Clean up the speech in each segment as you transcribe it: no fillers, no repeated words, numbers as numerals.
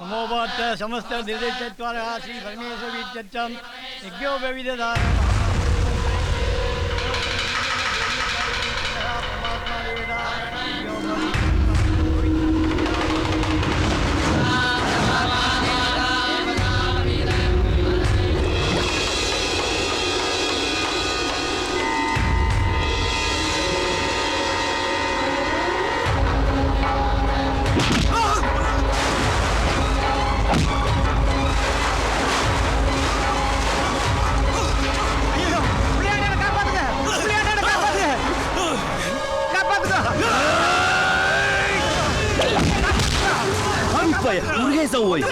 नमोवाच समस्त निर्देशत्वारः Shri परमेश्वरीत्यर्थं यज्ञोपविदधारः Murugesan woy.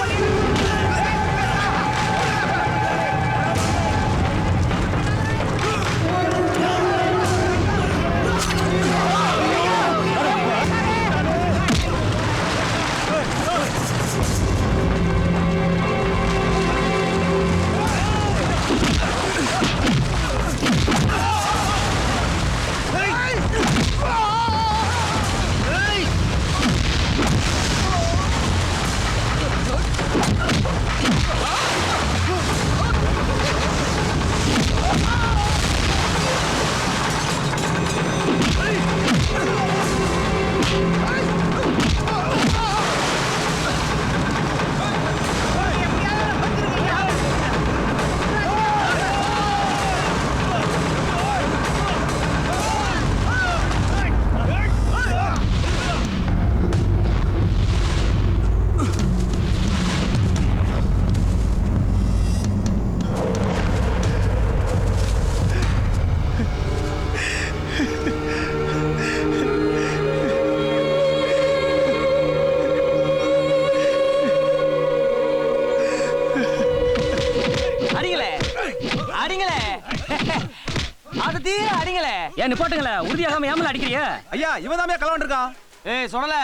நிப்பாட்டுங்களே உறுதியாகாம ஏமல அடிக்கிறிய ஐயா இவன் தான் கலவன் இருக்கான். ஏய் சொல்லல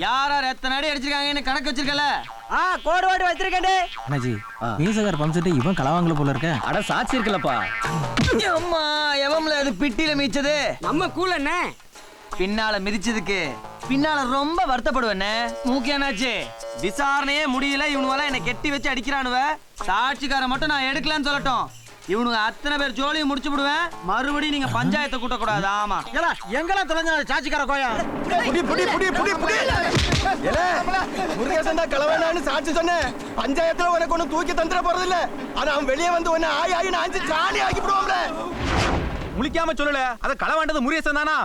யார் யார் எத்தனை அடி அடிச்சிருக்காங்கன்னு கணக்கு வச்சிருக்கல? கோடு வாடி வச்சிருக்கேன்டே. அண்ணாஜி மீசகார் பம்செட் இவன் களவாங்கல போல இருக்க. அட சாட்சி இருக்குலப்பா. அம்மா எவம்ல அது பிட்டில மிச்சது நம்ம கூல் என்ன பின்னால மிதிச்சதுக்கு பின்னால ரொம்ப வருத்தப்படுவேனே. மூக்கியானாச்சு விசாரணையே முடியல, இவனுவெல்லாம் என்ன கெட்டி வச்சு அடிக்கிறானுவ. சாட்சிக்கார மட்டும் நான் எடுக்கலன்னு சொல்லட்டும், இவனுங்க அத்தனை பேர் ஜோலியை முடிச்சு விடுவேன். மறுபடியும் நீங்க பஞ்சாயத்தை கூட்ட கூடாது. ஆமா எங்கெல்லாம் தொலைஞ்ச சாட்சிக்கார கோயா புடி புடி புடி புடி புடி ஏலே முருகேசன் தான் கலவனான்னு சாட்சி சொன்னேன். பஞ்சாயத்துல உனக்கு ஒண்ணு தூக்கி தந்துற போறது இல்ல. ஆனா அவன் வெளியே வந்து உன்னை ஆயி ஆயின்னு அஞ்சு காலி ஆக்கி விடுவான்ல. முழிக்காம சொல்லல, அத களவாண்டது முருகேசன் தானா?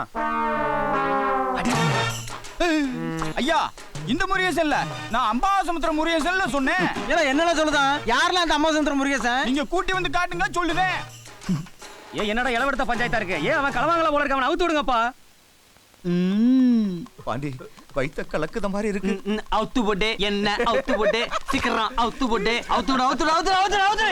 ஐயா இந்த முருகேசன் இல்ல, நான் அம்பாசமுத்திரம் முருகேசன்ல சொன்னேன். ஏன்னா என்னென்ன சொல்லுதான்? யாரெல்லாம் அந்த அம்பாசமுத்திரம் முருகேசன்? நீங்க கூட்டி வந்து காட்டுங்க சொல்லுவேன். ஏன் என்னடா இளவெடுத்த பஞ்சாயத்தா இருக்கு? ஏன் அவன் களவாங்கல போல இருக்க? அவன் அவுத்து விடுங்கப்பா. பாண்டி வைத்த கலக்குத மாதிரி இருக்கு. அவுத்து போட்டு என்ன அவுத்து போட்டு சீக்கிரம் அவுத்து போட்டு அவுத்து விடு அவுத்து விடு அவுத்து அவுத்து அவுத்து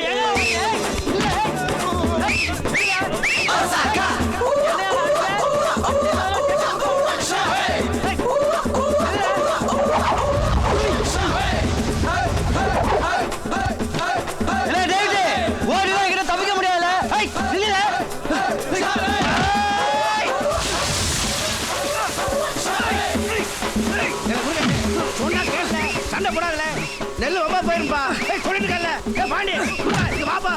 தப்பிக்க முடியாது. சண்டை போடாதல, நெல்லு ரொம்ப போயிருப்பா. சொல்லிட்டு இருக்கல பாண்டி பாப்பா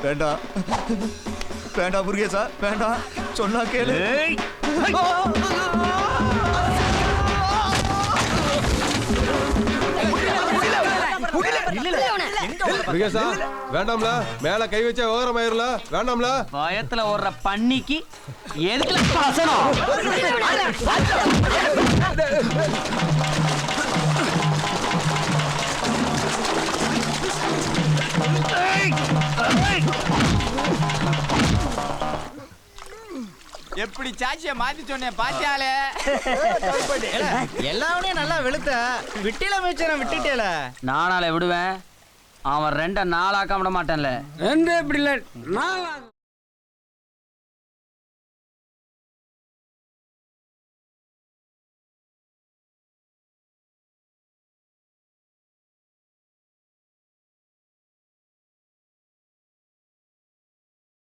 வேண்டாம் வேண்டாம் முருகேசா வேண்டாம், சொன்னா கேளு. முருகேசா வேண்டாம்ல, மேல கை வச்சா விவகாரம் ஆயிருல. வேண்டாம்ல, பயத்துல ஓடுற பண்ணிக்கு எதுக்குல பாசனம்? எப்படி சாட்சிய மாத்தி சொன்னேன் பாத்தியாலே? எல்லாமே நல்லா வெளுத்த விட்டில மேய்ச்சன விட்டுட்டேல. நானால விடுவேன். அவன் 2 நாளாக்க விட மாட்டான்ல. 2 எப்படி இல்லை 4